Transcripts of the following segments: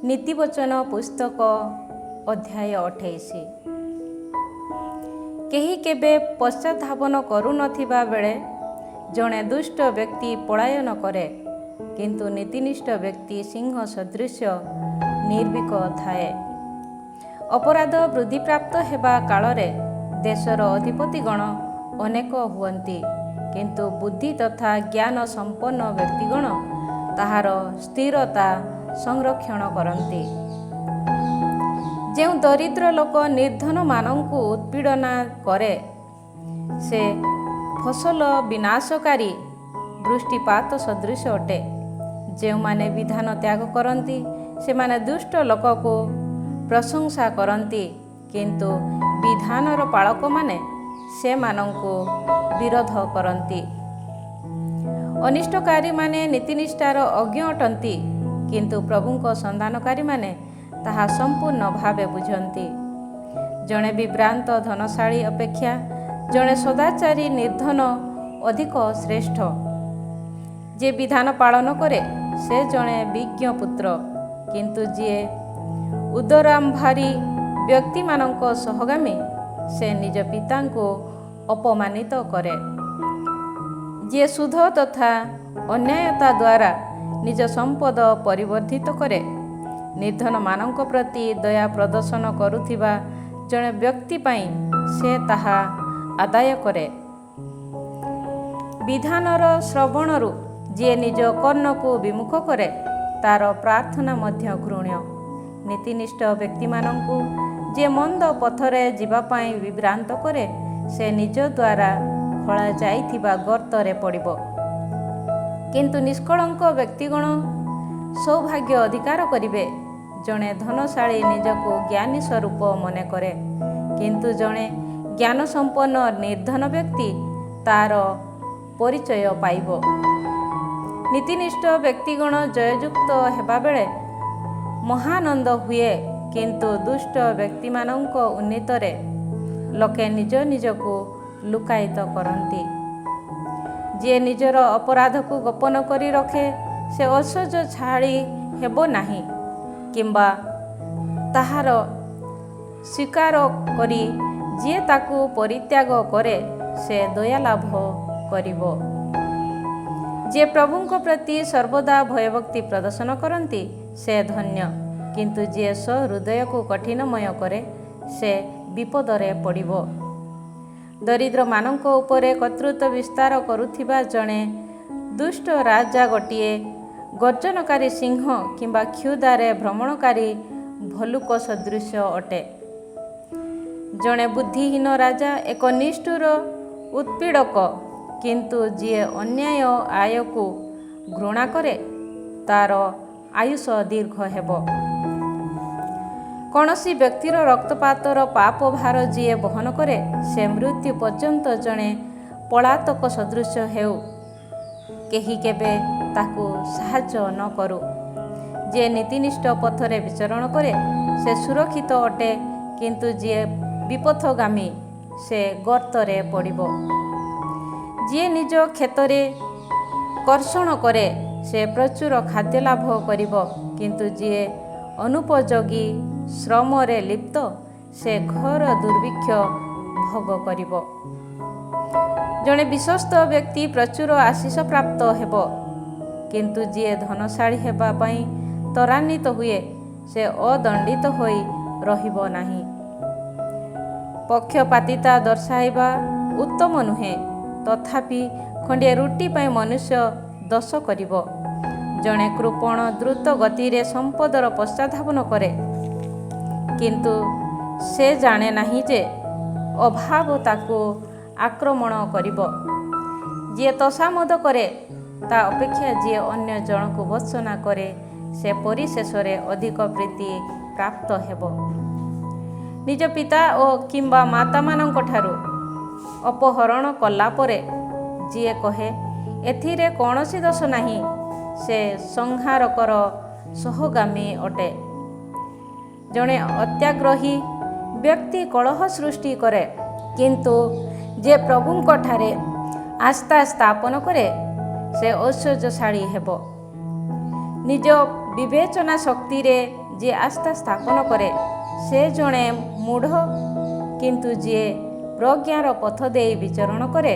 ନୀତିବଚନ ପୁସ୍ତକ ଅଧ୍ୟାୟ 28। କେହି କେବେ ପଶ୍ଚାତ୍ଧାବନ କରୁନଥିବା ବେଳେ ଜଣେ ଦୁଷ୍ଟ ବ୍ୟକ୍ତି ପଳାୟନ କରେ, କିନ୍ତୁ ନୀତିନିଷ୍ଠ ବ୍ୟକ୍ତି ସିଂହ ସଦୃଶ ନିର୍ଭୀକ ଥାଏ। ଅପରାଧ ବୃଦ୍ଧିପ୍ରାପ୍ତ ହେବା କାଳରେ ଦେଶର ଅଧିପତିଗଣ ଅନେକ ହୁଅନ୍ତି, କିନ୍ତୁ ବୁଦ୍ଧି ତଥା ଜ୍ଞାନ ସମ୍ପନ୍ନ ବ୍ୟକ୍ତିଗଣ ତାହାର ସ୍ଥିରତା ସଂରକ୍ଷଣ କରନ୍ତି। ଯେଉଁ ଦରିଦ୍ର ଲୋକ ନିର୍ଦ୍ଧନମାନଙ୍କୁ ଉତ୍ପୀଡ଼ନା କରେ, ସେ ଫସଲ ବିନାଶକାରୀ ବୃଷ୍ଟିପାତ ସଦୃଶ ଅଟେ। ଯେଉଁମାନେ ବିଧାନ ତ୍ୟାଗ କରନ୍ତି, ସେମାନେ ଦୁଷ୍ଟ ଲୋକକୁ ପ୍ରଶଂସା କରନ୍ତି, କିନ୍ତୁ ବିଧାନର ପାଳକମାନେ ସେମାନଙ୍କୁ ବିରୋଧ କରନ୍ତି। ଅନିଷ୍ଟକାରୀମାନେ ନୀତିନିଷ୍ଠାର ଅଜ୍ଞ ଅଟନ୍ତି, କିନ୍ତୁ ପ୍ରଭୁଙ୍କ ସନ୍ଧାନକାରୀମାନେ ତାହା ସମ୍ପୂର୍ଣ୍ଣ ଭାବେ ବୁଝନ୍ତି। ଜଣେ ବିଭ୍ରାନ୍ତ ଧନଶାଳୀ ଅପେକ୍ଷା ଜଣେ ସଦାଚାରୀ ନିର୍ଦ୍ଧନ ଅଧିକ ଶ୍ରେଷ୍ଠ। ଯିଏ ବିଧାନ ପାଳନ କରେ, ସେ ଜଣେ ବିଜ୍ଞ ପୁତ୍ର, କିନ୍ତୁ ଯିଏ ଉଦରାମ୍ଭାରୀ ବ୍ୟକ୍ତିମାନଙ୍କ ସହଗାମୀ, ସେ ନିଜ ପିତାଙ୍କୁ ଅପମାନିତ କରେ। ଯିଏ ସୁଧ ତଥା ଅନ୍ୟାୟତା ଦ୍ୱାରା ନିଜ ସମ୍ପଦ ପରିବର୍ଦ୍ଧିତ କରେ, ନିର୍ଦ୍ଧନମାନଙ୍କ ପ୍ରତି ଦୟା ପ୍ରଦର୍ଶନ କରୁଥିବା ଜଣେ ବ୍ୟକ୍ତି ପାଇଁ ସେ ତାହା ଆଦାୟ କରେ। ବିଧାନର ଶ୍ରବଣରୁ ଯିଏ ନିଜ କର୍ଣ୍ଣକୁ ବିମୁଖ କରେ, ତାର ପ୍ରାର୍ଥନା ମଧ୍ୟ ଘୃଣ୍ୟ। ନୀତିନିଷ୍ଠ ବ୍ୟକ୍ତିମାନଙ୍କୁ ଯିଏ ମନ୍ଦ ପଥରେ ଯିବା ପାଇଁ ବିଭ୍ରାନ୍ତ କରେ, ସେ ନିଜ ଦ୍ୱାରା ଖୋଳାଯାଇଥିବା ଗର୍ତ୍ତରେ ପଡ଼ିବ। କିନ୍ତୁ ନିଷ୍କଳଙ୍କ ବ୍ୟକ୍ତିଗଣ ସୌଭାଗ୍ୟ ଅଧିକାର କରିବେ। ଜଣେ ଧନଶାଳୀ ନିଜକୁ ଜ୍ଞାନୀ ସ୍ୱରୂପ ମନେ କରେ, କିନ୍ତୁ ଜଣେ ଜ୍ଞାନସମ୍ପନ୍ନ ନିର୍ଦ୍ଧନ ବ୍ୟକ୍ତି ତାର ପରିଚୟ ପାଇବ। ନୀତିନିଷ୍ଠ ବ୍ୟକ୍ତିଗଣ ଜୟଯୁକ୍ତ ହେବାବେଳେ ମହାନନ୍ଦ ହୁଏ, କିନ୍ତୁ ଦୁଷ୍ଟ ବ୍ୟକ୍ତିମାନଙ୍କ ଉନ୍ନତିରେ ଲୋକେ ନିଜ ନିଜକୁ ଲୁକ୍କାୟିତ କରନ୍ତି। ଯିଏ ନିଜର ଅପରାଧକୁ ଗୋପନ କରି ରଖେ, ସେ ଐଶ୍ୱର୍ଯ୍ୟ ଛାଡ଼ି ହେବ ନାହିଁ, କିମ୍ବା ତାହାର ସ୍ୱୀକାର କରି ଯିଏ ତାକୁ ପରିତ୍ୟାଗ କରେ, ସେ ଦୟା ଲାଭ କରିବ। ଯିଏ ପ୍ରଭୁଙ୍କ ପ୍ରତି ସର୍ବଦା ଭୟଭକ୍ତି ପ୍ରଦର୍ଶନ କରନ୍ତି, ସେ ଧନ୍ୟ, କିନ୍ତୁ ଯିଏ ସ୍ୱହୃଦୟକୁ କଠିନମୟ କରେ, ସେ ବିପଦରେ ପଡ଼ିବ। ଦରିଦ୍ରମାନଙ୍କ ଉପରେ କର୍ତ୍ତୃତ୍ୱ ବିସ୍ତାର କରୁଥିବା ଜଣେ ଦୁଷ୍ଟ ରାଜା ଗୋଟିଏ ଗର୍ଜନକାରୀ ସିଂହ କିମ୍ବା କ୍ଷୁଧାରେ ଭ୍ରମଣକାରୀ ଭଲ୍ଲୁକ ସଦୃଶ ଅଟେ। ଜଣେ ବୁଦ୍ଧିହୀନ ରାଜା ଏକ ନିଷ୍ଠୁର ଉତ୍ପୀଡ଼କ, କିନ୍ତୁ ଯିଏ ଅନ୍ୟାୟ ଆୟକୁ ଘୃଣା କରେ, ତାର ଆୟୁଷ ଦୀର୍ଘ ହେବ। କୌଣସି ବ୍ୟକ୍ତିର ରକ୍ତପାତର ପାପ ଭାର ଯିଏ ବହନ କରେ, ସେ ମୃତ୍ୟୁ ପର୍ଯ୍ୟନ୍ତ ଜଣେ ପଳାତକ ସଦୃଶ ହେଉ, କେହି କେବେ ତାକୁ ସାହାଯ୍ୟ ନ କରୁ। ଯିଏ ନୀତିନିଷ୍ଠ ପଥରେ ବିଚରଣ କରେ, ସେ ସୁରକ୍ଷିତ ଅଟେ, କିନ୍ତୁ ଯିଏ ବିପଥଗାମୀ, ସେ ଗର୍ତ୍ତରେ ପଡ଼ିବ। ଯିଏ ନିଜ କ୍ଷେତରେ କର୍ଷଣ କରେ, ସେ ପ୍ରଚୁର ଖାଦ୍ୟ ଲାଭ କରିବ, କିନ୍ତୁ ଯିଏ ଅନୁପଯୋଗୀ ଶ୍ରମରେ ଲିପ୍ତ, ସେ ଘୋର ଦୁର୍ଭିକ୍ଷ ଭୋଗ କରିବ। ଜଣେ ବିଶ୍ୱସ୍ତ ବ୍ୟକ୍ତି ପ୍ରଚୁର ଆଶୀଷ ପ୍ରାପ୍ତ ହେବ, କିନ୍ତୁ ଯିଏ ଧନଶାଳୀ ହେବା ପାଇଁ ତ୍ୱରାନ୍ୱିତ ହୁଏ, ସେ ଅଦଣ୍ଡିତ ହୋଇ ରହିବ ନାହିଁ। ପକ୍ଷପାତିତା ଦର୍ଶାଇବା ଉତ୍ତମ ନୁହେଁ, ତଥାପି ଖଣ୍ଡିଏ ରୁଟି ପାଇଁ ମନୁଷ୍ୟ ଦୋଷ କରିବ। ଜଣେ କୃପଣ ଦ୍ରୁତ ଗତିରେ ସମ୍ପଦର ପଶ୍ଚାତ୍ଧାବନ କରେ, କିନ୍ତୁ ସେ ଜାଣେ ନାହିଁ ଯେ ଅଭାବ ତାକୁ ଆକ୍ରମଣ କରିବ। ଯିଏ ତୋଷାମଦ କରେ, ତା ଅପେକ୍ଷା ଯିଏ ଅନ୍ୟ ଜଣକୁ ଭର୍ତ୍ସନା କରେ, ସେ ପରିଶେଷରେ ଅଧିକ ପ୍ରୀତି ପ୍ରାପ୍ତ ହେବ। ନିଜ ପିତା ଓ କିମ୍ବା ମାତାମାନଙ୍କ ଠାରୁ ଅପହରଣ କଲା ପରେ ଯିଏ କହେ, ଏଥିରେ କୌଣସି ଦୋଷ ନାହିଁ, ସେ ସଂହାରକର ସହଗାମୀ ଅଟେ। ଜଣେ ଅତ୍ୟାଗ୍ରହୀ ବ୍ୟକ୍ତି କଳହ ସୃଷ୍ଟି କରେ, କିନ୍ତୁ ଯିଏ ପ୍ରଭୁଙ୍କଠାରେ ଆସ୍ଥା ସ୍ଥାପନ କରେ, ସେ ଐଶ୍ୱର୍ଯ୍ୟଶାଳୀ ହେବ। ନିଜ ବିବେଚନା ଶକ୍ତିରେ ଯିଏ ଆସ୍ଥା ସ୍ଥାପନ କରେ ସେ ଜଣେ ମୂଢ଼, କିନ୍ତୁ ଯିଏ ପ୍ରଜ୍ଞାର ପଥ ଦେଇ ବିଚରଣ କରେ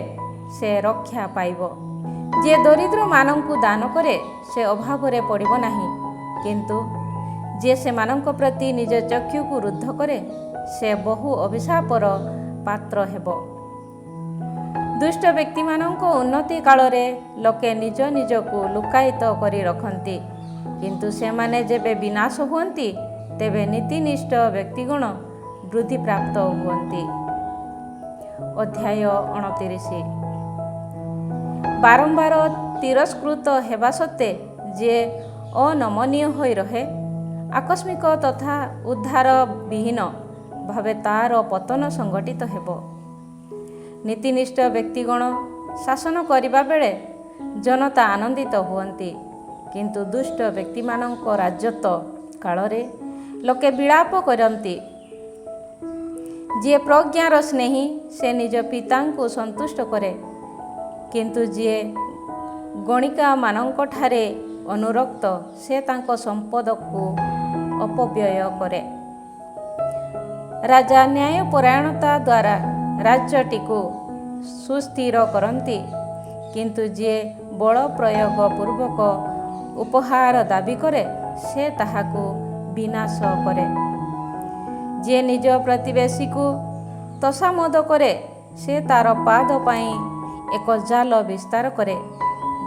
ସେ ରକ୍ଷା ପାଇବ। ଯିଏ ଦରିଦ୍ରମାନଙ୍କୁ ଦାନ କରେ ସେ ଅଭାବରେ ପଡ଼ିବ ନାହିଁ, କିନ୍ତୁ ଯିଏ ସେମାନଙ୍କ ପ୍ରତି ନିଜ ଚକ୍ଷୁକୁ ରୁଦ୍ଧ କରେ ସେ ବହୁ ଅଭିଶାପର ପାତ୍ର ହେବ। ଦୁଷ୍ଟ ବ୍ୟକ୍ତିମାନଙ୍କ ଉନ୍ନତି କାଳରେ ଲୋକେ ନିଜ ନିଜକୁ ଲୁକାୟିତ କରି ରଖନ୍ତି, କିନ୍ତୁ ସେମାନେ ଯେବେ ବିନାଶ ହୁଅନ୍ତି ତେବେ ନୀତିନିଷ୍ଠ ବ୍ୟକ୍ତିଗଣ ବୃଦ୍ଧିପ୍ରାପ୍ତ ହୁଅନ୍ତି। ଅଧ୍ୟାୟ 29। ବାରମ୍ବାର ତିରସ୍କୃତ ହେବା ସତ୍ତ୍ୱେ ଯିଏ ଅନମନୀୟ ହୋଇ ରହେ, ଆକସ୍ମିକ ତଥା ଉଦ୍ଧାର ବିହୀନ ଭାବେ ତାର ପତନ ସଂଘଟିତ ହେବ। ନୀତିନିଷ୍ଠ ବ୍ୟକ୍ତିଗଣ ଶାସନ କରିବା ବେଳେ ଜନତା ଆନନ୍ଦିତ ହୁଅନ୍ତି, କିନ୍ତୁ ଦୁଷ୍ଟ ବ୍ୟକ୍ତିମାନଙ୍କ ରାଜତ୍ୱ କାଳରେ ଲୋକେ ବିଳାପ କରନ୍ତି। ଯିଏ ପ୍ରଜ୍ଞାର ସ୍ନେହୀ ସେ ନିଜ ପିତାଙ୍କୁ ସନ୍ତୁଷ୍ଟ କରେ, କିନ୍ତୁ ଯିଏ ଗଣିକାମାନଙ୍କଠାରେ ଅନୁରକ୍ତ ସେ ତାଙ୍କ ସମ୍ପଦକୁ ଅପବ୍ୟୟ କରେ। ରାଜା ନ୍ୟାୟପରାୟଣତା ଦ୍ୱାରା ରାଜ୍ୟଟିକୁ ସୁସ୍ଥିର କରନ୍ତି, କିନ୍ତୁ ଯିଏ ବଳ ପ୍ରୟୋଗ ପୂର୍ବକ ଉପହାର ଦାବି କରେ ସେ ତାହାକୁ ବିନାଶ କରେ। ଯିଏ ନିଜ ପ୍ରତିବେଶୀକୁ ତୋଷାମଦ କରେ ସେ ତାର ପାଦ ପାଇଁ ଏକ ଜାଲ ବିସ୍ତାର କରେ।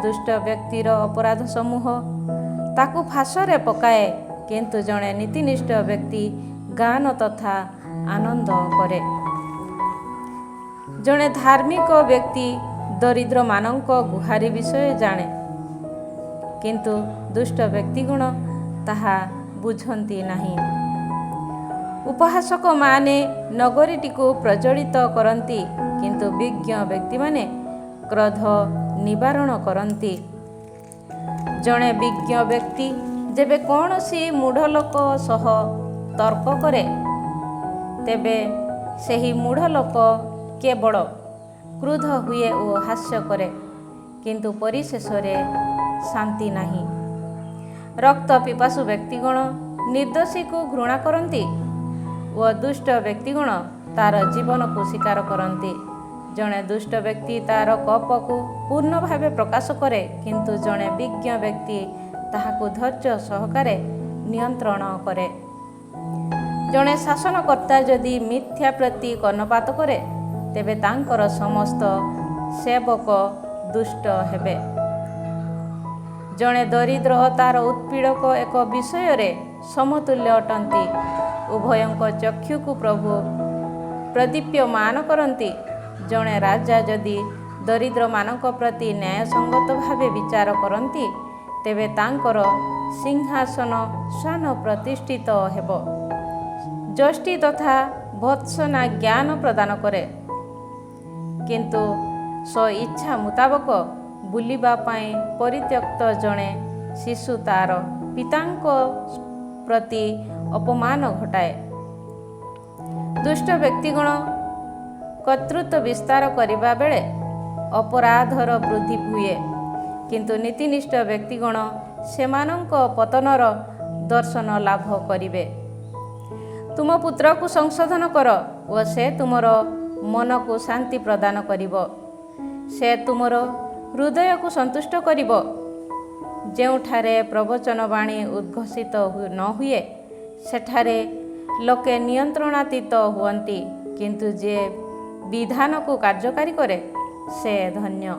ଦୁଷ୍ଟ ବ୍ୟକ୍ତିର ଅପରାଧ ସମୂହ ତାକୁ ଫାଶରେ ପକାଏ, କିନ୍ତୁ ଜଣେ ନୀତିନିଷ୍ଠ ବ୍ୟକ୍ତି ଗାନ ତଥା ଆନନ୍ଦ କରେ। ଜଣେ ଧାର୍ମିକ ବ୍ୟକ୍ତି ଦରିଦ୍ରମାନଙ୍କ ଗୁହାରି ବିଷୟ ଜାଣେ, କିନ୍ତୁ ଦୁଷ୍ଟ ବ୍ୟକ୍ତିଗଣ ତାହା ବୁଝନ୍ତି ନାହିଁ। ଉପହାସକମାନେ ନଗରୀଟିକୁ ପ୍ରଜ୍ୱଳିତ କରନ୍ତି, କିନ୍ତୁ ବିଜ୍ଞ ବ୍ୟକ୍ତିମାନେ କ୍ରୋଧ ନିବାରଣ କରନ୍ତି। ଜଣେ ବିଜ୍ଞ ବ୍ୟକ୍ତି ଯେବେ କୌଣସି ମୂଢ଼ ଲୋକ ସହ ତର୍କ କରେ, ତେବେ ସେହି ମୂଢ଼ ଲୋକ କେବଳ କ୍ରୁଦ୍ଧ ହୁଏ ଓ ହାସ୍ୟ କରେ, କିନ୍ତୁ ପରିଶେଷରେ ଶାନ୍ତି ନାହିଁ। ରକ୍ତ ପିପାସୁ ବ୍ୟକ୍ତିଗଣ ନିର୍ଦ୍ଦୋଷୀକୁ ଘୃଣା କରନ୍ତି ଓ ଦୁଷ୍ଟ ବ୍ୟକ୍ତିଗଣ ତାର ଜୀବନକୁ ସ୍ୱୀକାର କରନ୍ତି। ଜଣେ ଦୁଷ୍ଟ ବ୍ୟକ୍ତି ତାର କୋପକୁ ପୂର୍ଣ୍ଣ ଭାବେ ପ୍ରକାଶ କରେ, କିନ୍ତୁ ଜଣେ ବିଜ୍ଞ ବ୍ୟକ୍ତି ତାହାକୁ ଧୈର୍ଯ୍ୟ ସହକାରେ ନିୟନ୍ତ୍ରଣ କରେ। ଜଣେ ଶାସନକର୍ତ୍ତା ଯଦି ମିଥ୍ୟା ପ୍ରତି କର୍ଣ୍ଣପାତ କରେ, ତେବେ ତାଙ୍କର ସମସ୍ତ ସେବକ ଦୁଷ୍ଟ ହେବେ। ଜଣେ ଦରିଦ୍ର ଓ ତାର ଉତ୍ପୀଡ଼କ ଏକ ବିଷୟରେ ସମତୁଲ୍ୟ ଅଟନ୍ତି। ଉଭୟଙ୍କ ଚକ୍ଷୁକୁ ପ୍ରଭୁ ପ୍ରଦୀପ୍ୟମାନ କରନ୍ତି। ଜଣେ ରାଜା ଯଦି ଦରିଦ୍ରମାନଙ୍କ ପ୍ରତି ନ୍ୟାୟସଙ୍ଗତ ଭାବେ ବିଚାର କରନ୍ତି, ତେବେ ତାଙ୍କର ସିଂହାସନ ସ୍ୱୟଂ ପ୍ରତିଷ୍ଠିତ ହେବ। ଯଷ୍ଟି ତଥା ଭର୍ତ୍ସନା ଜ୍ଞାନ ପ୍ରଦାନ କରେ, କିନ୍ତୁ ସ୍ୱଇଚ୍ଛା ମୁତାବକ ବୁଲିବା ପାଇଁ ପରିତ୍ୟକ୍ତ ଜଣେ ଶିଶୁ ତାର ପିତାଙ୍କ ପ୍ରତି ଅପମାନ ଘଟାଏ। ଦୁଷ୍ଟ ବ୍ୟକ୍ତିଗଣ କର୍ତ୍ତୃତ୍ୱ ବିସ୍ତାର କରିବା ବେଳେ ଅପରାଧର ବୃଦ୍ଧି ହୁଏ, କିନ୍ତୁ ନୀତିନିଷ୍ଠ ବ୍ୟକ୍ତିଗଣ ସେମାନଙ୍କ ପତନର ଦର୍ଶନ ଲାଭ କରିବେ। ତୁମ ପୁତ୍ରକୁ ସଂଶୋଧନ କର ଓ ସେ ତୁମର ମନକୁ ଶାନ୍ତି ପ୍ରଦାନ କରିବ। ସେ ତୁମର ହୃଦୟକୁ ସନ୍ତୁଷ୍ଟ କରିବ। ଯେଉଁଠାରେ ପ୍ରବଚନ ବାଣୀ ଉଦ୍ଘୋଷିତ ନ ହୁଏ ସେଠାରେ ଲୋକେ ନିୟନ୍ତ୍ରଣାତୀତ ହୁଅନ୍ତି, କିନ୍ତୁ ଯିଏ ବିଧାନକୁ କାର୍ଯ୍ୟକାରୀ କରେ ସେ ଧନ୍ୟ।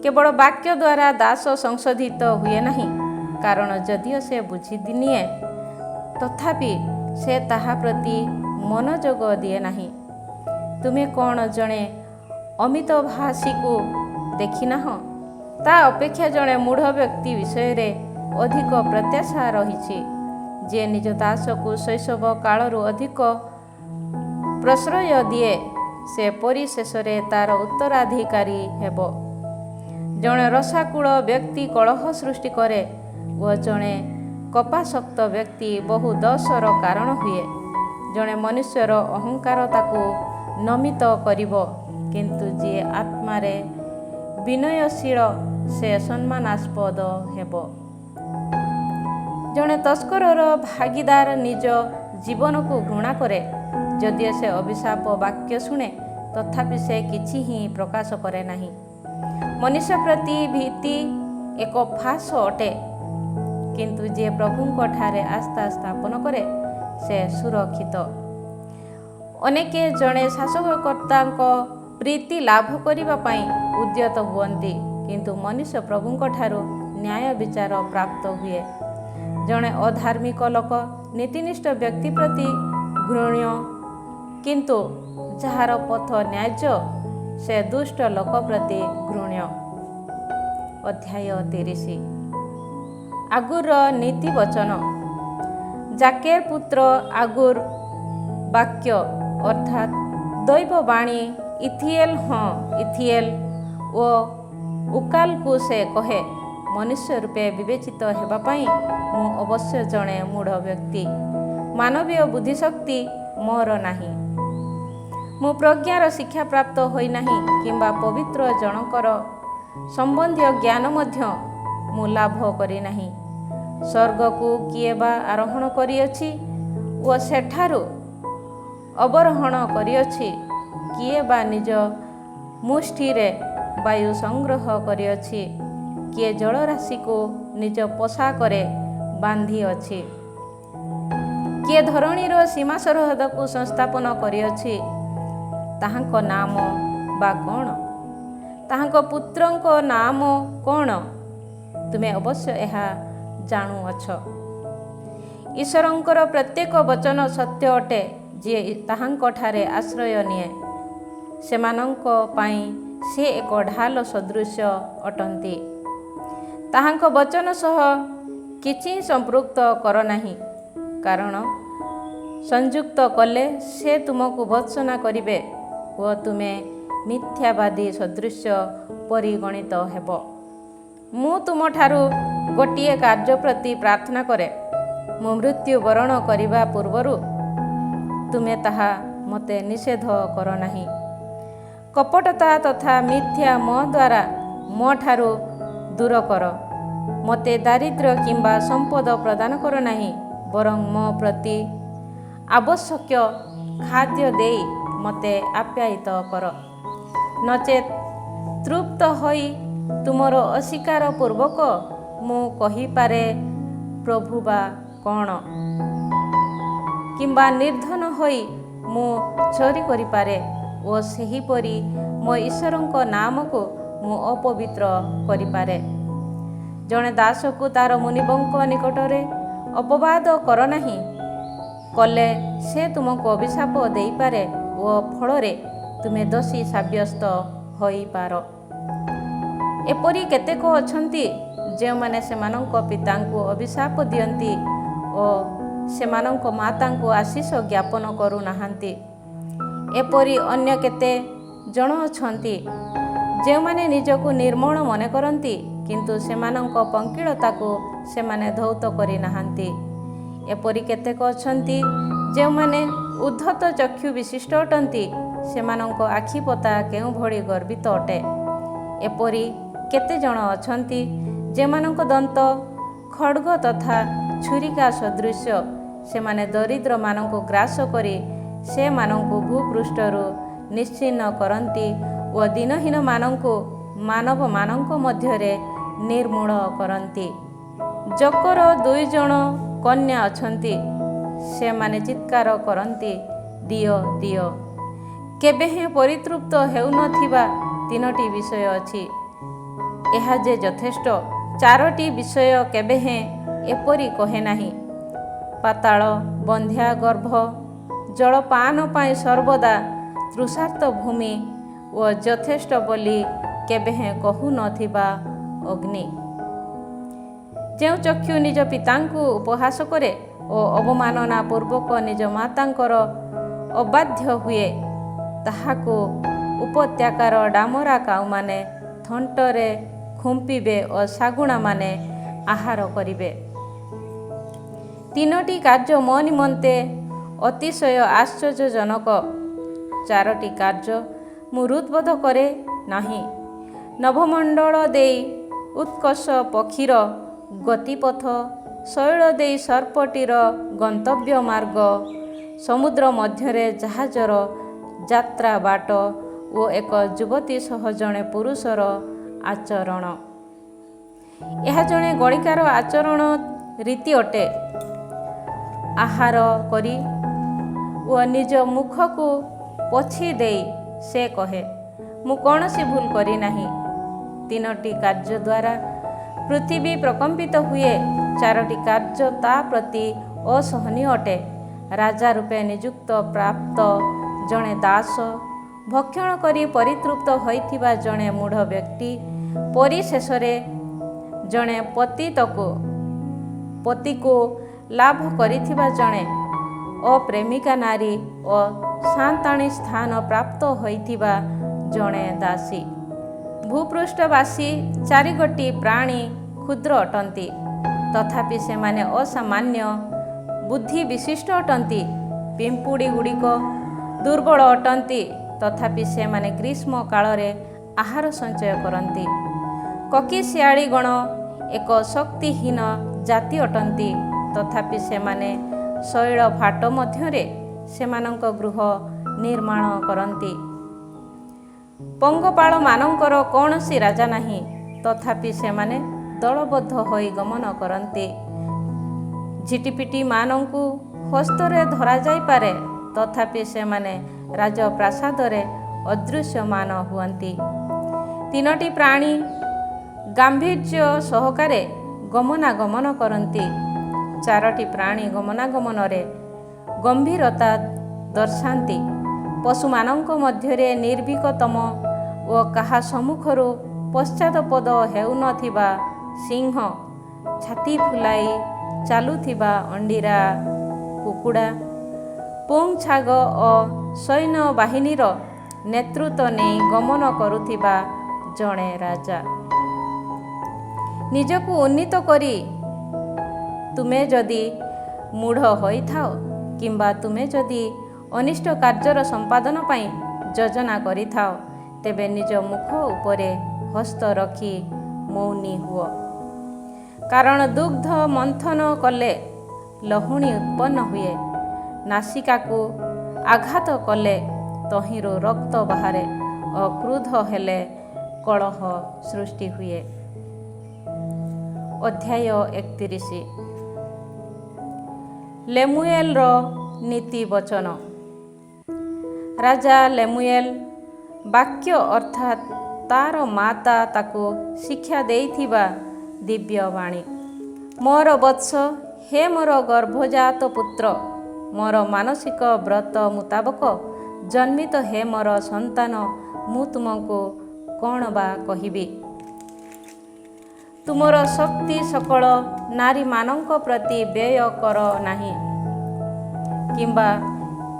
କେବଳ ବାକ୍ୟ ଦ୍ୱାରା ଦାସ ସଂଶୋଧିତ ହୁଏ ନାହିଁ, କାରଣ ଯଦିଓ ସେ ବୁଝିନିଏ ତଥାପି ସେ ତାହା ପ୍ରତି ମନୋଯୋଗ ଦିଏ ନାହିଁ। ତୁମେ କ'ଣ ଜଣେ ଅମିତଭାଷୀକୁ ଦେଖିନାହଁ? ତା ଅପେକ୍ଷା ଜଣେ ମୂଢ଼ ବ୍ୟକ୍ତି ବିଷୟରେ ଅଧିକ ପ୍ରତ୍ୟାଶା ରହିଛି। ଯିଏ ନିଜ ଦାସକୁ ଶୈଶବ କାଳରୁ ଅଧିକ ପ୍ରଶ୍ରୟ ଦିଏ, ସେ ପରିଶେଷରେ ତାର ଉତ୍ତରାଧିକାରୀ ହେବ। ଜଣେ ରସାକୁଳ ବ୍ୟକ୍ତି କଳହ ସୃଷ୍ଟି କରେ ଓ ଜଣେ କୋପାସକ୍ତ ବ୍ୟକ୍ତି ବହୁ ଦୋଷର କାରଣ ହୁଏ। ଜଣେ ମନୁଷ୍ୟର ଅହଙ୍କାର ତାକୁ ନମିତ କରିବ, କିନ୍ତୁ ଯିଏ ଆତ୍ମାରେ ବିନୟଶୀଳ ସେ ସମ୍ମାନାସ୍ପଦ ହେବ। ଜଣେ ତସ୍କରର ଭାଗିଦାର ନିଜ ଜୀବନକୁ ଘୃଣା କରେ। ଯଦିଓ ସେ ଅଭିଶାପ ବାକ୍ୟ ଶୁଣେ, ତଥାପି ସେ କିଛି ହିଁ ପ୍ରକାଶ କରେ ନାହିଁ। ମନୁଷ୍ୟ ପ୍ରତି ଭୀତି ଏକ ଫାଶ ଅଟେ, କିନ୍ତୁ ଯିଏ ପ୍ରଭୁଙ୍କ ଠାରେ ଆସ୍ଥା ସ୍ଥାପନ କରେ ସେ ସୁରକ୍ଷିତ। ଅନେକ ଜଣେ ଶାସକକର୍ତ୍ତାଙ୍କ ପ୍ରୀତି ଲାଭ କରିବା ପାଇଁ ଉଦ୍ୟତ ହୁଅନ୍ତି, କିନ୍ତୁ ମନୁଷ୍ୟ ପ୍ରଭୁଙ୍କ ଠାରୁ ନ୍ୟାୟ ବିଚାର ପ୍ରାପ୍ତ ହୁଏ। ଜଣେ ଅଧାର୍ମିକ ଲୋକ ନୀତିନିଷ୍ଠ ବ୍ୟକ୍ତି ପ୍ରତି ଘୃଣ୍ୟ, କିନ୍ତୁ ଯାହାର ପଥ ନ୍ୟାଯ୍ୟ ସେ ଦୁଷ୍ଟ ଲୋକ ପ୍ରତି ଘୃଣ୍ୟ। ଅଧ୍ୟାୟ 30। ଆଗୁର ନୀତି ବଚନ। ଜାକେର ପୁତ୍ର ଆଗୁର ବାକ୍ୟ ଅର୍ଥାତ୍ ଦୈବବାଣୀ ଇଥିଏଲ ଇଥିଏଲ ଓ ଉକାଲକୁ ସେ କହେ, ମନୁଷ୍ୟ ରୂପେ ବିବେଚିତ ହେବା ପାଇଁ ମୁଁ ଅବଶ୍ୟ ଜଣେ ମୂଢ଼ ବ୍ୟକ୍ତି। ମାନବୀୟ ବୁଦ୍ଧିଶକ୍ତି ମୋର ନାହିଁ। ମୁଁ ପ୍ରଜ୍ଞାର ଶିକ୍ଷା ପ୍ରାପ୍ତ ହୋଇନାହିଁ କିମ୍ବା ପବିତ୍ର ଜଣଙ୍କର ସମ୍ବନ୍ଧୀୟ ଜ୍ଞାନ ମଧ୍ୟ ମୁଁ ଲାଭ କରିନାହିଁ। ସ୍ୱର୍ଗକୁ କିଏ ବା ଆରୋହଣ କରିଅଛି ଓ ସେଠାରୁ ଅବରୋହଣ କରିଅଛି? କିଏ ବା ନିଜ ମୁଷ୍ଟିରେ ବାୟୁ ସଂଗ୍ରହ କରିଅଛି? କିଏ ଜଳରାଶିକୁ ନିଜ ପୋଷାକରେ ବାନ୍ଧିଅଛି? କିଏ ଧରଣୀର ସୀମା ସରହଦକୁ ସଂସ୍ଥାପନ କରିଅଛି? ତାହାଙ୍କ ନାମ ବା କ'ଣ? ତାହାଙ୍କ ପୁତ୍ରଙ୍କ ନାମ କ'ଣ? ତୁମେ ଅବଶ୍ୟ ଏହା ଜାଣୁଅଛ। ଈଶ୍ୱରଙ୍କର ପ୍ରତ୍ୟେକ ବଚନ ସତ୍ୟ ଅଟେ। ଯିଏ ତାହାଙ୍କଠାରେ ଆଶ୍ରୟ ନିଏ, ସେମାନଙ୍କ ପାଇଁ ସେ ଏକ ଢାଲ ସଦୃଶ ଅଟନ୍ତି। ତାହାଙ୍କ ବଚନ ସହ କିଛି ସମ୍ପୃକ୍ତ କର ନାହିଁ, କାରଣ ସଂଯୁକ୍ତ କଲେ ସେ ତୁମକୁ ଭର୍ତ୍ସନା କରିବେ ଓ ତୁମେ ମିଥ୍ୟାବାଦୀ ସଦୃଶ ପରିଗଣିତ ହେବ। ମୁଁ ତୁମଠାରୁ ଗୋଟିଏ କାର୍ଯ୍ୟ ପ୍ରତି ପ୍ରାର୍ଥନା କରେ। ମୁଁ ମୃତ୍ୟୁବରଣ କରିବା ପୂର୍ବରୁ ତୁମେ ତାହା ମୋତେ ନିଷେଧ କର ନାହିଁ। କପଟତା ତଥା ମିଥ୍ୟା ମୋ ଦ୍ୱାରା ମୋ ଠାରୁ ଦୂର କର। ମୋତେ ଦାରିଦ୍ର୍ୟ କିମ୍ବା ସମ୍ପଦ ପ୍ରଦାନ କର ନାହିଁ, ବରଂ ମୋ ପ୍ରତି ଆବଶ୍ୟକ ଖାଦ୍ୟ ଦେଇ ମୋତେ ଆପ୍ୟାୟିତ କର। ନଚେତ୍ ତୃପ୍ତ ହୋଇ ତୁମର ଅସ୍ୱୀକାର ପୂର୍ବକ ମୁଁ କହିପାରେ, ପ୍ରଭୁ ବା କ'ଣ? କିମ୍ବା ନିର୍ଦ୍ଧନ ହୋଇ ମୁଁ ଚୋରି କରିପାରେ ଓ ସେହିପରି ମୋ ଈଶ୍ୱରଙ୍କ ନାମକୁ ମୁଁ ଅପବିତ୍ର କରିପାରେ। ଜଣେ ଦାସକୁ ତାର ମୁନିବଙ୍କ ନିକଟରେ ଅପବାଦ କର ନାହିଁ, କଲେ ସେ ତୁମକୁ ଅଭିଶାପ ଦେଇପାରେ ଓ ଫଳରେ ତୁମେ ଦୋଷୀ ସାବ୍ୟସ୍ତ ହୋଇପାର। ଏପରି କେତେକ ଅଛନ୍ତି ଯେଉଁମାନେ ସେମାନଙ୍କ ପିତାଙ୍କୁ ଅଭିଶାପ ଦିଅନ୍ତି ଓ ସେମାନଙ୍କ ମାତାଙ୍କୁ ଆଶୀଷ ଜ୍ଞାପନ କରୁନାହାନ୍ତି। ଏପରି ଅନ୍ୟ କେତେ ଜଣ ଅଛନ୍ତି ଯେଉଁମାନେ ନିଜକୁ ନିର୍ମଳ ମନେ କରନ୍ତି, କିନ୍ତୁ ସେମାନଙ୍କ ପଙ୍କିଳତାକୁ ସେମାନେ ଧୌତ କରିନାହାନ୍ତି। ଏପରି କେତେକ ଅଛନ୍ତି ଯେଉଁମାନେ ଉଦ୍ଧତ ଚକ୍ଷୁ ବିଶିଷ୍ଟ ଅଟନ୍ତି, ସେମାନଙ୍କ ଆଖିପତା କେଉଁଭଳି ଗର୍ବିତ ଅଟେ। ଏପରି କେତେ ଜଣ ଅଛନ୍ତି ଯେଉଁମାନଙ୍କ ଦନ୍ତ ଖଡ଼୍ଗ ତଥା ଛୁରିକା ସଦୃଶ। ସେମାନେ ଦରିଦ୍ରମାନଙ୍କୁ ଗ୍ରାସ କରି ସେମାନଙ୍କୁ ଭୂପୃଷ୍ଠରୁ ନିଶ୍ଚିହ୍ନ କରନ୍ତି ଓ ଦିନହୀନମାନଙ୍କୁ ମାନବମାନଙ୍କ ମଧ୍ୟରେ ନିର୍ମୂଳ କରନ୍ତି। ଜୋକର 2 ଜଣ କନ୍ୟା ଅଛନ୍ତି, ସେମାନେ ଚିତ୍କାର କରନ୍ତି, ଦିଅ ଦିଅ। କେବେ ହେଁ ପରିତୃପ୍ତ ହେଉନଥିବା 3ଟି ବିଷୟ ଅଛି। ଏହା ଯେ ଯଥେଷ୍ଟ। 4ଟି ବିଷୟ କେବେ ହେଁ ଏପରି କହେ ନାହିଁ। ପାତାଳ, ବନ୍ଧ୍ୟା ଗର୍ଭ, ଜଳପାନ ପାଇଁ ସର୍ବଦା ତୃଷାର୍ତ୍ତ ଭୂମି ଓ ଯଥେଷ୍ଟ ବୋଲି କେବେ ହେଁ କହୁନଥିବା ଅଗ୍ନି। ଯେଉଁ ଚକ୍ଷୁ ନିଜ ପିତାଙ୍କୁ ଉପହାସ କରେ ଓ ଅବମାନନା ପୂର୍ବକ ନିଜ ମାତାଙ୍କର ଅବାଧ୍ୟ ହୁଏ, ତାହାକୁ ଉପତ୍ୟକାର ଡାମରା କାଉମାନେ ଥଣ୍ଟରେ ଖୁମ୍ପିବେ ଓ ଶାଗୁଣାମାନେ ଆହାର କରିବେ। 3ଟି କାର୍ଯ୍ୟ ମୋ ନିମନ୍ତେ ଅତିଶୟ ଆଶ୍ଚର୍ଯ୍ୟଜନକ। 4ଟି କାର୍ଯ୍ୟ ମୁଁ ହୃଦବୋଧ କରେ ନାହିଁ। ନଭମଣ୍ଡଳ ଦେଇ ଉତ୍କର୍ଷ ପକ୍ଷୀର ଗତିପଥ ଶୈଳ ଦେଇ ସର୍ପଟିର ଗନ୍ତବ୍ୟ ମାର୍ଗ, ସମୁଦ୍ର ମଧ୍ୟରେ ଜାହାଜର ଯାତ୍ରା ବାଟ ଓ ଏକ ଯୁବତୀ ସହ ଜଣେ ପୁରୁଷର ଆଚରଣ। ଏହା ଜଣେ ଗଳିକାର ଆଚରଣ ରୀତି ଅଟେ। ଆହାର କରି ଓ ନିଜ ମୁଖକୁ ପୋଛି ଦେଇ ସେ କହେ, ମୁଁ କୌଣସି ଭୁଲ କରିନାହିଁ। 3ଟି କାର୍ଯ୍ୟ ଦ୍ୱାରା ପୃଥିବୀ ପ୍ରକମ୍ପିତ ହୁଏ, 4ଟି କାର୍ଯ୍ୟ ତା ପ୍ରତି ଅସହନୀୟ ଅଟେ। ରାଜା ରୂପେ ନିଯୁକ୍ତ ପ୍ରାପ୍ତ ଜଣେ ଦାସ, ଭକ୍ଷଣ କରି ପରିତୃପ୍ତ ହୋଇଥିବା ଜଣେ ମୂଢ଼ ବ୍ୟକ୍ତି, ପରିଶେଷରେ ଜଣେ ପତିକୁ ଲାଭ କରିଥିବା ଜଣେ ଅପ୍ରେମିକା ନାରୀ ଓ ସାନ୍ତାଣୀ ସ୍ଥାନ ପ୍ରାପ୍ତ ହୋଇଥିବା ଜଣେ ଦାସୀ। ଭୂପୃଷ୍ଠବାସୀ 4 ଗୋଟି ପ୍ରାଣୀ କ୍ଷୁଦ୍ର ଅଟନ୍ତି, ତଥାପି ସେମାନେ ଅସାମାନ୍ୟ ବୁଦ୍ଧି ବିଶିଷ୍ଟ ଅଟନ୍ତି। ପିମ୍ପୁଡ଼ି ଗୁଡ଼ିକ ଦୁର୍ବଳ ଅଟନ୍ତି, ତଥାପି ସେମାନେ ଗ୍ରୀଷ୍ମ କାଳରେ ଆହାର ସଞ୍ଚୟ କରନ୍ତି। କୋକିଶିଆଳୀଗଣ ଏକ ଶକ୍ତିହୀନ ଜାତି ଅଟନ୍ତି, ତଥାପି ସେମାନେ ଶୈଳ ଫାଟ ମଧ୍ୟରେ ସେମାନଙ୍କ ଗୃହ ନିର୍ମାଣ କରନ୍ତି। ପଙ୍ଗପାଳମାନଙ୍କର କୌଣସି ରାଜା ନାହିଁ, ତଥାପି ସେମାନେ ଦଳବଦ୍ଧ ହୋଇ ଗମନ କରନ୍ତି। ଝିଟିପିଟିମାନଙ୍କୁ ହସ୍ତରେ ଧରାଯାଇପାରେ, ତଥାପି ସେମାନେ ରାଜପ୍ରାସାଦରେ ଅଦୃଶ୍ୟମାନ ହୁଅନ୍ତି। 3ଟି ପ୍ରାଣୀ ଗାମ୍ଭୀର୍ଯ୍ୟ ସହକାରେ ଗମନାଗମନ କରନ୍ତି, 4ଟି ପ୍ରାଣୀ ଗମନାଗମନରେ ଗମ୍ଭୀରତା ଦର୍ଶାନ୍ତି। ପଶୁମାନଙ୍କ ମଧ୍ୟରେ ନିର୍ଭୀକତମ ଓ କାହା ସମ୍ମୁଖରୁ ପଶ୍ଚାତପଦ ହେଉନଥିବା ସିଂହ, ଛାତି ଫୁଲାଇ ଚାଲୁଥିବା ଅଣ୍ଡିରା କୁକୁଡ଼ା, ପୁଙ୍ଗ-ଛାଗ ଓ ସୈନ୍ୟବାହିନୀର ନେତୃତ୍ୱ ନେଇ ଗମନ କରୁଥିବା ଜଣେ ରାଜା। ନିଜକୁ ଉନ୍ନୀତ କରି ତୁମେ ଯଦି ମୂଢ଼ ହୋଇଥାଅ, କିମ୍ବା ତୁମେ ଯଦି ଅନିଷ୍ଟ କାର୍ଯ୍ୟର ସମ୍ପାଦନ ପାଇଁ ଯୋଜନା କରିଥାଅ, ତେବେ ନିଜ ମୁଖ ଉପରେ ହସ୍ତ ରଖି ମୌନୀ ହୁଅ। କାରଣ ଦୁଗ୍ଧ ମନ୍ଥନ କଲେ ଲହୁଣୀ ଉତ୍ପନ୍ନ ହୁଏ, ନାସିକାକୁ ଆଘାତ କଲେ ତହିଁରୁ ରକ୍ତ ବାହାରେ ଓ କ୍ରୁଦ୍ଧ ହେଲେ କଳହ ସୃଷ୍ଟି ହୁଏ। ଅଧ୍ୟାୟ 31। ଲେମୁଏଲର ନୀତି ବଚନ। ରାଜା ଲେମୁଏଲ ବାକ୍ୟ ଅର୍ଥାତ୍ ତାର ମାତା ତାକୁ ଶିକ୍ଷା ଦେଇଥିବା ଦିବ୍ୟ ବାଣୀ। ମୋର ବତ୍ସ, ହେ ମୋର ଗର୍ଭଜାତ ପୁତ୍ର, ମୋର ମାନସିକ ବ୍ରତ ମୁତାବକ ଜନ୍ମିତ ହେ ମୋର ସନ୍ତାନ, ମୁଁ ତୁମକୁ କ'ଣ ବା କହିବି? ତୁମର ଶକ୍ତି ସକଳ ନାରୀମାନଙ୍କ ପ୍ରତି ବ୍ୟୟ କର ନାହିଁ, କିମ୍ବା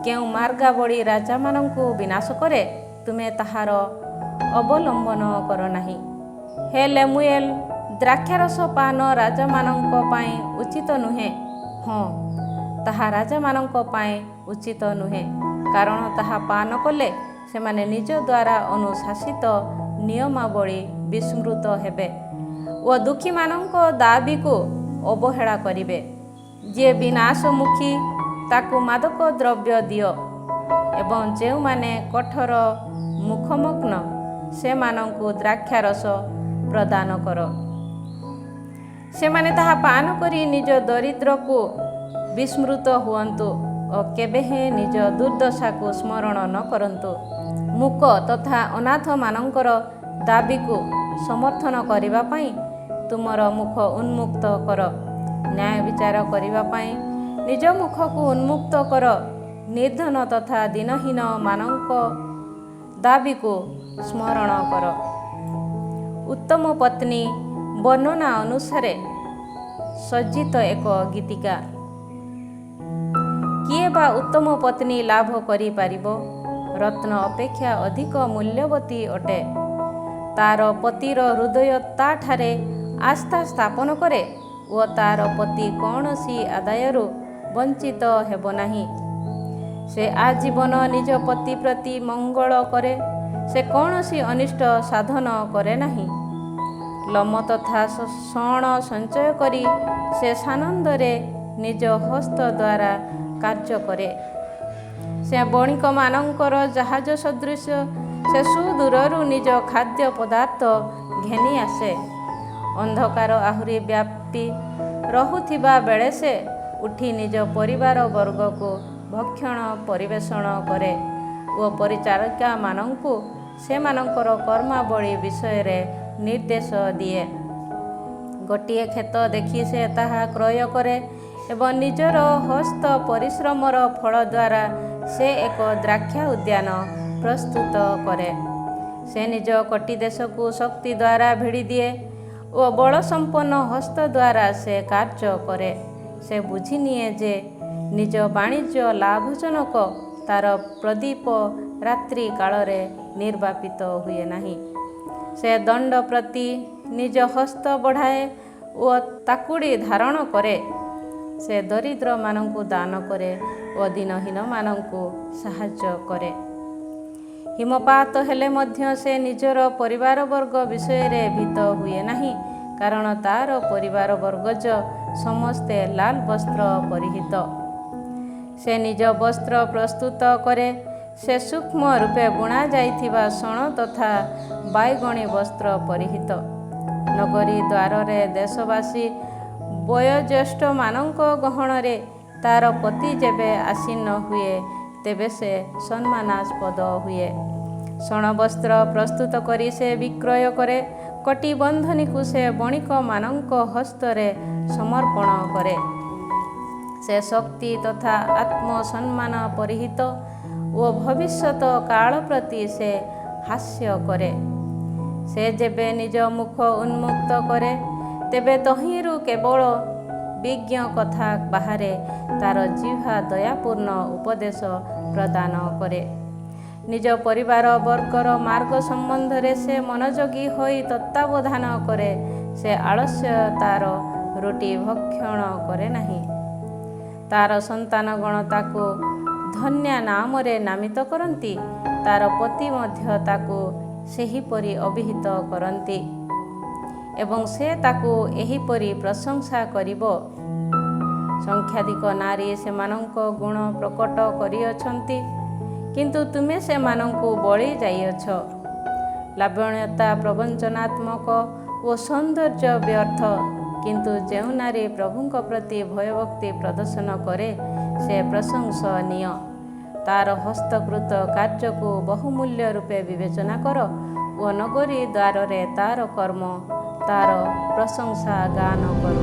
କେଉଁ ମାର୍ଗାବଳୀ ରାଜାମାନଙ୍କୁ ବିନାଶ କରେ, ତୁମେ ତାହାର ଅବଲମ୍ବନ କର ନାହିଁ। ହେ ଲେମୁଏଲ, ଦ୍ରାକ୍ଷାରସ ପାନ ରାଜାମାନଙ୍କ ପାଇଁ ଉଚିତ ନୁହେଁ। ହଁ, ତାହା ରାଜାମାନଙ୍କ ପାଇଁ ଉଚିତ ନୁହେଁ, କାରଣ ତାହା ପାନ କଲେ ସେମାନେ ନିଜ ଦ୍ୱାରା ଅନୁଶାସିତ ନିୟମାବଳୀ ବିସ୍ମୃତ ହେବେ ଓ ଦୁଃଖୀମାନଙ୍କ ଦାବିକୁ ଅବହେଳା କରିବେ। ଯିଏ ବିନାଶମୁଖୀ, ତାକୁ ମାଦକ ଦ୍ରବ୍ୟ ଦିଅ, ଏବଂ ଯେଉଁମାନେ କଠୋର ମୁଖମଗ୍ନ, ସେମାନଙ୍କୁ ଦ୍ରାକ୍ଷାରସ ପ୍ରଦାନ କର। ସେମାନେ ତାହା ପାନ କରି ନିଜ ଦରିଦ୍ରକୁ ବିସ୍ମୃତ ହୁଅନ୍ତୁ ଓ କେବେହେଁ ନିଜ ଦୁର୍ଦ୍ଦଶାକୁ ସ୍ମରଣ ନ କରନ୍ତୁ। ମୂକ ତଥା ଅନାଥମାନଙ୍କର ଦାବିକୁ ସମର୍ଥନ କରିବା ପାଇଁ ତୁମର ମୁଖ ଉନ୍ମୁକ୍ତ କର। ନ୍ୟାୟ ବିଚାର କରିବା ପାଇଁ ନିଜ ମୁଖକୁ ଉନ୍ମୁକ୍ତ କର। ନିର୍ଦ୍ଧନ ତଥା ଦିନହୀନମାନଙ୍କ ଦାବିକୁ ସ୍ମରଣ କର। ଉତ୍ତମ ପତ୍ନୀ ବର୍ଣ୍ଣନା ଅନୁସାରେ ସଜ୍ଜିତ ଏକ ଗୀତିକା। କିଏ ବା ଉତ୍ତମ ପତ୍ନୀ ଲାଭ କରିପାରିବ? ରତ୍ନ ଅପେକ୍ଷା ଅଧିକ ମୂଲ୍ୟବତୀ ଅଟେ। ତାର ପତିର ହୃଦୟ ତାଠାରେ ଆସ୍ଥା ସ୍ଥାପନ କରେ ଓ ତାର ପତି କୌଣସି ଆଦାୟରୁ ବଞ୍ଚିତ ହେବ ନାହିଁ। ସେ ଆଜୀବନ ନିଜ ପତି ପ୍ରତି ମଙ୍ଗଳ କରେ, ସେ କୌଣସି ଅନିଷ୍ଟ ସାଧନ କରେ ନାହିଁ। ଲୋମ ତଥା ଶଣ ସଞ୍ଚୟ କରି ସେ ସାନନ୍ଦରେ ନିଜ ହସ୍ତ ଦ୍ୱାରା କାର୍ଯ୍ୟ କରେ। ସେ ବଣିକମାନଙ୍କର ଜାହାଜ ସଦୃଶ ସେ ସୁଦୂରରୁ ନିଜ ଖାଦ୍ୟ ପଦାର୍ଥ ଘେନି ଆସେ। ଅନ୍ଧକାର ଆହୁରି ବ୍ୟାପି ରହୁଥିବା ବେଳେ ସେ ଉଠି ନିଜ ପରିବାର ବର୍ଗକୁ ଭକ୍ଷଣ ପରିବେଷଣ କରେ ଓ ପରିଚାରିକାମାନଙ୍କୁ ସେମାନଙ୍କର କର୍ମାବଳୀ ବିଷୟରେ ନିର୍ଦ୍ଦେଶ ଦିଏ। ଗୋଟିଏ କ୍ଷେତ ଦେଖି ସେ ତାହା କ୍ରୟ କରେ ଏବଂ ନିଜର ହସ୍ତ ପରିଶ୍ରମର ଫଳ ଦ୍ୱାରା ସେ ଏକ ଦ୍ରାକ୍ଷା ଉଦ୍ୟାନ ପ୍ରସ୍ତୁତ କରେ। ସେ ନିଜ କୋଟି ଦେଶକୁ ଶକ୍ତି ଦ୍ୱାରା ଭିଡ଼ି ଦିଏ ଓ ବଳସମ୍ପନ୍ନ ହସ୍ତ ଦ୍ୱାରା ସେ କାର୍ଯ୍ୟ କରେ। ସେ ବୁଝିନିଏ ଯେ ନିଜ ବାଣିଜ୍ୟ ଲାଭଜନକ, ତାର ପ୍ରଦୀପ ରାତ୍ରି କାଳରେ ନିର୍ବାପିତ ହୁଏ ନାହିଁ। ସେ ଦଣ୍ଡ ପ୍ରତି ନିଜ ହସ୍ତ ବଢ଼ାଏ ଓ ତାକୁଡ଼ି ଧାରଣ କରେ। ସେ ଦରିଦ୍ରମାନଙ୍କୁ ଦାନ କରେ ଓ ଦିନହୀନମାନଙ୍କୁ ସାହାଯ୍ୟ କରେ। ହିମପାତ ହେଲେ ମଧ୍ୟ ସେ ନିଜର ପରିବାରବର୍ଗ ବିଷୟରେ ଭୀତ ହୁଏ ନାହିଁ, କାରଣ ତାର ପରିବାରବର୍ଗଜ ସମସ୍ତେ ଲାଲ ବସ୍ତ୍ର ପରିହିତ। ସେ ନିଜ ବସ୍ତ୍ର ପ୍ରସ୍ତୁତ କରେ। ସେ ସୂକ୍ଷ୍ମ ରୂପେ ବୁଣା ଯାଇଥିବା ଶଣ ତଥା ବାଇଗଣୀ ବସ୍ତ୍ର ପରିହିତ। ନଗରୀ ଦ୍ୱାରରେ ଦେଶବାସୀ ବୟୋଜ୍ୟେଷ୍ଠମାନଙ୍କ ଗହଣରେ ତାର ପତି ଯେବେ ଆସୀନ ହୁଏ, ତେବେ ସେ ସମ୍ମାନାସ୍ପଦ ହୁଏ। ଶଣ ବସ୍ତ୍ର ପ୍ରସ୍ତୁତ କରି ସେ ବିକ୍ରୟ କରେ। କୋଟି ବନ୍ଧନୀକୁ ସେ ବଣିକମାନଙ୍କ ହସ୍ତରେ ସମର୍ପଣ କରେ। ସେ ଶକ୍ତି ତଥା ଆତ୍ମସମ୍ମାନ ପରିହିତ ଓ ଭବିଷ୍ୟତ କାଳ ପ୍ରତି ସେ ହାସ୍ୟ କରେ। ସେ ଯେବେ ନିଜ ମୁଖ ଉନ୍ମୁକ୍ତ କରେ, ତେବେ ତହିଁରୁ କେବଳ ବିଜ୍ଞ କଥା ବାହାରେ। ତାର ଜିହ୍ୱା ଦୟାପୂର୍ଣ୍ଣ ଉପଦେଶ ପ୍ରଦାନ କରେ। ନିଜ ପରିବାର ବର୍ଗର ମାର୍ଗ ସମ୍ବନ୍ଧରେ ସେ ମନୋଯୋଗୀ ହୋଇ ତତ୍ତ୍ୱାବଧାନ କରେ। ସେ ଆଳସ୍ୟତାର ରୁଟି ଭକ୍ଷଣ କରେ ନାହିଁ। ତାର ସନ୍ତାନଗଣ ତାକୁ ଧନ୍ୟା ନାମରେ ନାମିତ କରନ୍ତି। ତାର ପତି ମଧ୍ୟ ତାକୁ ସେହିପରି ଅଭିହିତ କରନ୍ତି ଏବଂ ସେ ତାକୁ ଏହିପରି ପ୍ରଶଂସା କରିବ। ସଂଖ୍ୟାଧିକ ନାରୀ ସେମାନଙ୍କ ଗୁଣ ପ୍ରକଟ କରିଅଛନ୍ତି, କିନ୍ତୁ ତୁମେ ସେମାନଙ୍କୁ ବଳି ଯାଇଅଛ। ଲାବଣ୍ୟତା ପ୍ରବଞ୍ଚନାତ୍ମକ ଓ ସୌନ୍ଦର୍ଯ୍ୟ ବ୍ୟର୍ଥ, କିନ୍ତୁ ଯେଉଁ ନାରୀ ପ୍ରଭୁଙ୍କ ପ୍ରତି ଭୟଭକ୍ତି ପ୍ରଦର୍ଶନ କରେ, ସେ ପ୍ରଶଂସନୀୟ। ତାର ହସ୍ତକୃତ କାର୍ଯ୍ୟକୁ ବହୁମୂଲ୍ୟ ରୂପେ ବିବେଚନା କର ଓ ନଗରୀ ଦ୍ୱାରରେ ତାର କର୍ମ, ତାର ପ୍ରଶଂସା ଗାନ କର।